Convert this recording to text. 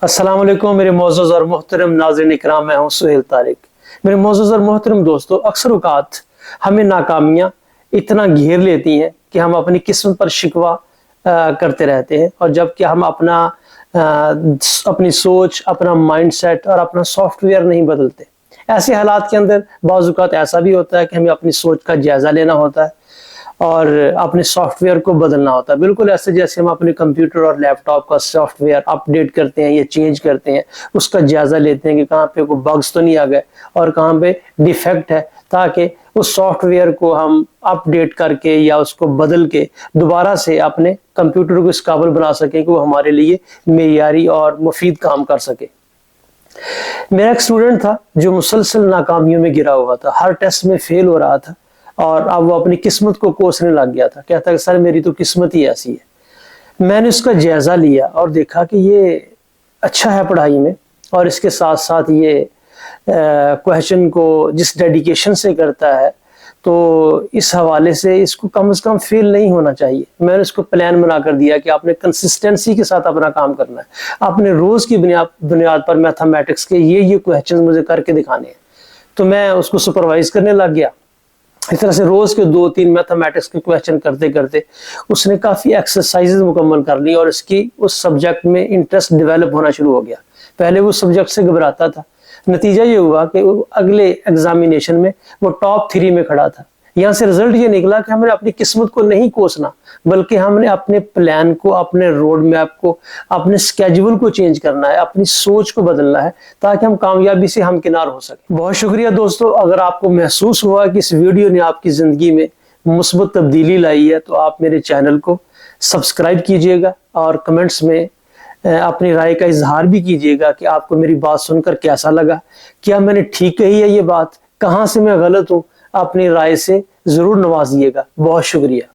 अस्सलाम वालेकुम मेरे मोअज़्ज़ज़ और मोहतरम नाज़रीन इकराम, मैं हूं सुहेल तारिक। मेरे मोअज़्ज़ज़ और मोहतरम दोस्तों, अक्सर औक़ात हमें नाकामियाँ इतना घेर लेती हैं कि हम अपनी किस्मत पर शिकवा करते रहते हैं, और जबकि हम अपनी सोच, अपना माइंडसेट और अपना सॉफ्टवेयर नहीं बदलते। ऐसे हालात के अंदर बाज़ औक़ात ऐसा भी होता है कि हमें अपनी सोच का जायज़ा लेना होता है और अपने सॉफ्टवेयर को बदलना होता है। बिल्कुल ऐसे जैसे हम अपने कंप्यूटर और लैपटॉप का सॉफ्टवेयर अपडेट करते हैं या चेंज करते हैं, उसका जायज़ा लेते हैं कि कहाँ पे कोई बग्स तो नहीं आ गए और कहाँ पे डिफेक्ट है, ताकि उस सॉफ्टवेयर को हम अपडेट करके या उसको बदल के दोबारा से अपने कंप्यूटर को इस काबिल बना सकें कि वो हमारे लिए मेयारी और मुफीद काम कर सके। मेरा एक स्टूडेंट था जो मुसलसल नाकामियों में गिरा हुआ था, हर टेस्ट में फेल हो रहा था और अब वो अपनी किस्मत को कोसने लग गया था। कहता है सर मेरी तो किस्मत ही ऐसी है। मैंने उसका जायज़ा लिया और देखा कि ये अच्छा है पढ़ाई में, और इसके साथ साथ ये क्वेश्चन को जिस डेडिकेशन से करता है, तो इस हवाले से इसको कम से कम फेल नहीं होना चाहिए। मैंने उसको प्लान बना कर दिया कि आपने कंसिस्टेंसी के साथ अपना काम करना है। आपने रोज़ की बुनियाद पर मैथमेटिक्स के ये क्वेश्चन मुझे करके दिखाने हैं। तो मैं उसको सुपरवाइज करने लग गया। इस तरह से रोज के 2-3 मैथमेटिक्स के क्वेश्चन करते करते उसने काफ़ी एक्सरसाइजेज मुकम्मल कर ली और इसकी उस सब्जेक्ट में इंटरेस्ट डेवलप होना शुरू हो गया। पहले वो सब्जेक्ट से घबराता था। नतीजा ये हुआ कि वो अगले एग्जामिनेशन में वो टॉप 3 में खड़ा था। यहाँ से रिजल्ट ये निकला कि हमने अपनी किस्मत को नहीं कोसना, बल्कि हमने अपने प्लान को, अपने रोड मैप को, अपने स्केड्यूल को चेंज करना है, अपनी सोच को बदलना है, ताकि हम कामयाबी से हमकिनार हो सके। बहुत शुक्रिया दोस्तों। अगर आपको महसूस हुआ कि इस वीडियो ने आपकी ज़िंदगी में मुस्बत तब्दीली लाई है, तो आप मेरे चैनल को सब्सक्राइब कीजिएगा और कमेंट्स में अपनी राय का इजहार भी कीजिएगा कि आपको मेरी बात सुनकर कैसा लगा, क्या मैंने ठीक कही है ये बात, कहाँ से मैं गलत हूँ। अपनी राय से ज़रूर नवाजिएगा। बहुत शुक्रिया।